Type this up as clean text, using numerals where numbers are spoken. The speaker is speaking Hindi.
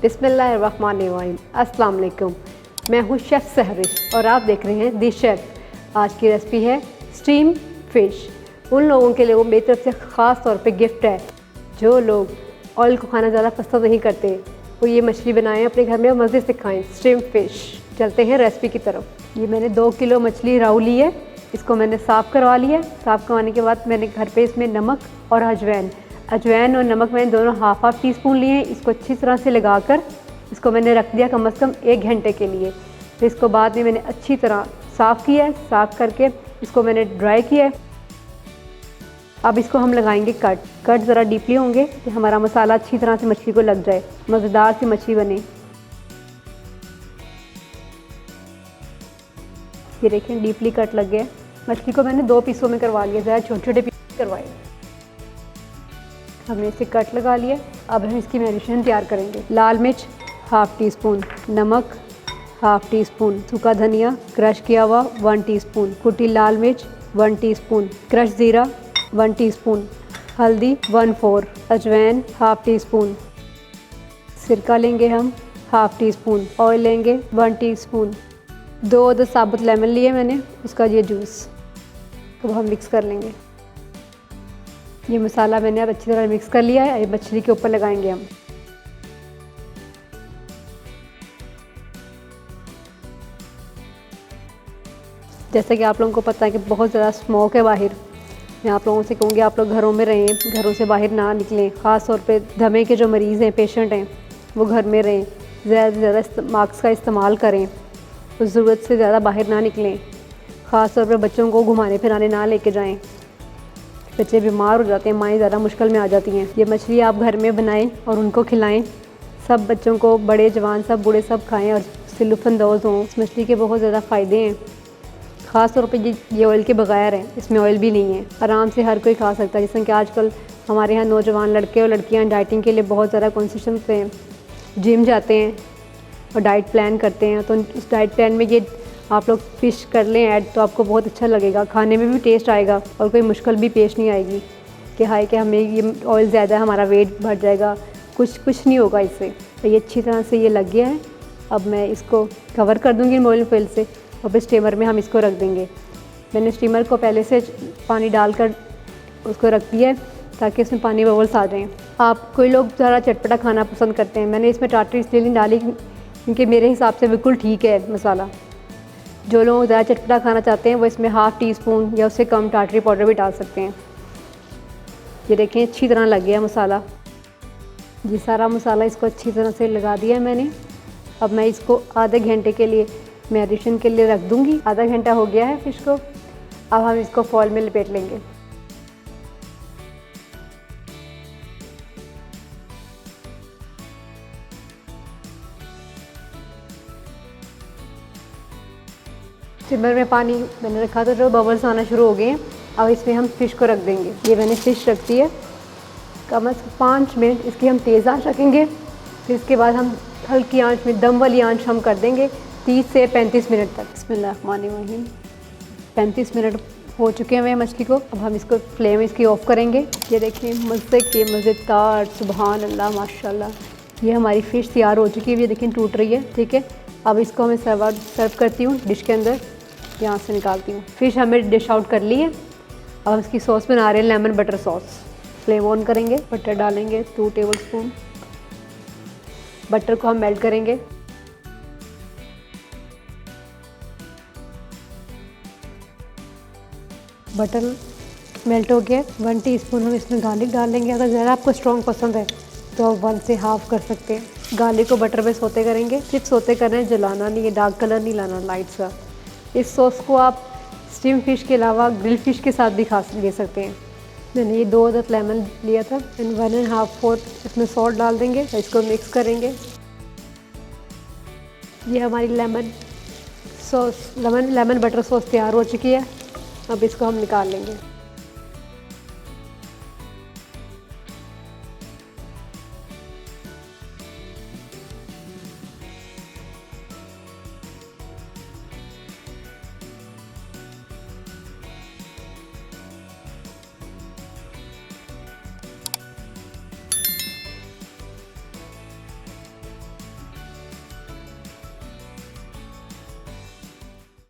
बिस्मिल्लाहिर्रहमानिर्रहीम। अस्सलाम वालेकुम। मैं हूँ शेफ़ सहरिश और आप देख रहे हैं दी शेफ़। आज की रेसिपी है स्टीम फ़िश। उन लोगों के लिए वो मेरी तरफ से ख़ास तौर पे गिफ्ट है जो लोग ऑयल को खाना ज़्यादा पसंद नहीं करते, वो ये मछली बनाएं अपने घर में और मज़े से खाएं, स्टीम फ़िश। चलते हैं रेसिपी की तरफ। ये मैंने 2 किलो मछली राऊ ली है, इसको मैंने साफ़ करवा लिया है। साफ़ करवाने के बाद मैंने घर पे इसमें नमक और अजवाइन और नमक मैंने दोनों हाफ टी स्पून लिए हैं। इसको अच्छी तरह से लगाकर इसको मैंने रख दिया कम से कम 1 घंटे के लिए। फिर इसको बाद में मैंने अच्छी तरह साफ़ किया है। साफ़ करके इसको मैंने ड्राई किया है। अब इसको हम लगाएंगे कट ज़रा डीपली होंगे कि हमारा मसाला अच्छी तरह से मछली को लग जाए, मज़ेदार सी मछली बने। ये देखें डीपली कट लग गया। मछली को मैंने 2 पीसों में करवा लिया, ज़्यादा छोटे छोटे पीस करवाए। हमने इसे कट लगा लिया। अब हम इसकी मैरिनेशन तैयार करेंगे। लाल मिर्च हाफ़ टी स्पून, नमक हाफ़ टी स्पून, सूखा धनिया क्रश किया हुआ 1 टीस्पून, कुटी लाल मिर्च 1 टीस्पून, क्रश ज़ीरा 1 टीस्पून, हल्दी 1/4, अजवाइन हाफ़ टी स्पून, सिरका लेंगे हम हाफ़ टी स्पून, ऑयल लेंगे 1 टीस्पून, 2 अदद साबुत लेमन लिए मैंने, उसका ये जूस। तो हम मिक्स कर लेंगे। ये मसाला मैंने अब अच्छी तरह मिक्स कर लिया है। ये मछली के ऊपर लगाएंगे हम। जैसे कि आप लोगों को पता है कि बहुत ज़्यादा स्मोक है बाहर। मैं आप लोगों से कहूँगी आप लोग घरों में रहें, घरों से बाहर ना निकलें। ख़ास तौर पे दमे के जो मरीज़ हैं, पेशेंट हैं, वो घर में रहें। ज़्यादा से ज़्यादा मास्क का इस्तेमाल करें, तो ज़रूरत से ज़्यादा बाहर ना निकलें। ख़ास तौर पर बच्चों को घुमाने फिराने ना लेके जाएं। बच्चे बीमार हो जाते हैं, माएँ ज़्यादा मुश्किल में आ जाती हैं। ये मछली आप घर में बनाएं और उनको खिलाएं। सब बच्चों को, बड़े जवान सब बूढ़े सब खाएं और उससे लुत्फ़अंदोज़ हों। इस मछली के बहुत ज़्यादा फ़ायदे हैं। ख़ास तौर पे ये ऑयल के बगैर है, इसमें ऑयल भी नहीं है। आराम से हर कोई खा सकता है। जैसे कि आजकल हमारे यहाँ नौजवान लड़के और लड़कियाँ डाइटिंग के लिए बहुत ज़्यादा कॉन्शियस पे हैं, जिम जाते हैं और डाइट प्लान करते हैं। तो उस डाइट प्लान में ये आप लोग फ़िश कर लें ऐड, तो आपको बहुत अच्छा लगेगा, खाने में भी टेस्ट आएगा और कोई मुश्किल भी पेश नहीं आएगी कि हाय कि हमें ये ऑयल ज़्यादा है, हमारा वेट बढ़ जाएगा। कुछ नहीं होगा इससे। तो ये अच्छी तरह से ये लग गया है। अब मैं इसको कवर कर दूँगी ऑयल फोइल से और फिर स्टीमर में हम इसको रख देंगे। मैंने स्टीमर को पहले से पानी डालकर उसको रख दिया है ताकि इसमें पानी बबल्स आ जाएँ। आप कोई लोग ज़रा चटपटा खाना पसंद करते हैं। मैंने इसमें टाटरी इसलिए नहीं डाली क्योंकि मेरे हिसाब से बिल्कुल ठीक है मसाला। जो लोग ज़्यादा चटपटा खाना चाहते हैं वो इसमें हाफ़ टी स्पून या उससे कम टाटरी पाउडर भी डाल सकते हैं। ये देखें अच्छी तरह लग गया मसाला। ये सारा मसाला इसको अच्छी तरह से लगा दिया है मैंने। अब मैं इसको आधे घंटे के लिए मैरिनेशन के लिए रख दूँगी। आधा घंटा हो गया है फ़िश को। अब हम इसको फॉइल में लपेट लेंगे। स्टीमर में पानी मैंने रखा था, जो बबल्स आना शुरू हो गए हैं। अब इसमें हम फ़िश को रख देंगे। ये मैंने फ़िश रख दी है। कम से कम 5 मिनट इसकी हम तेज़ आंच रखेंगे। फिर इसके बाद हम हल्की आंच में, दम वाली आंच हम कर देंगे 30 से 35 मिनट तक। बिस्मिल्लाहिर्रहमानिर्रहीम। 35 मिनट हो चुके हैं मछली को। अब हम इसको फ्लेम इसकी ऑफ़ करेंगे। ये देखिए मज़े के मज़ेदार, सुबहान अल्लाह माशाल्लाह। ये हमारी फ़िश तैयार हो चुकी है। ये देखिए टूट रही है। ठीक है, अब इसको मैं सर्व करती हूँ डिश के अंदर। यहाँ से निकालती हूँ। फ़िश हमें डिश आउट कर ली है। अब इसकी सॉस बना रहे हैं, lemon butter sauce. Flame on करेंगे, बटर डालेंगे 2 टेबल स्पून। बटर को हम मेल्ट करेंगे। बटर मेल्ट हो गया। 1 टीस्पून हम इसमें गार्लिक डालेंगे। अगर ज़्यादा आपको स्ट्रॉन्ग पसंद है तो आप 1 से हाफ़ कर सकते हैं। गार्लिक को बटर में सोते करेंगे। सिर्फ सोते करना है, जलाना नहीं है, डार्क कलर नहीं लाना, लाइट सा। इस सॉस को आप स्टीम फ़िश के अलावा ग्रिल फ़िश के साथ भी ले सकते हैं। मैंने ये 2 अदद लेमन लिया था एंड 1 1/2 इसमें सॉल्ट डाल देंगे। इसको मिक्स करेंगे। ये हमारी लेमन बटर सॉस तैयार हो चुकी है। अब इसको हम निकाल लेंगे।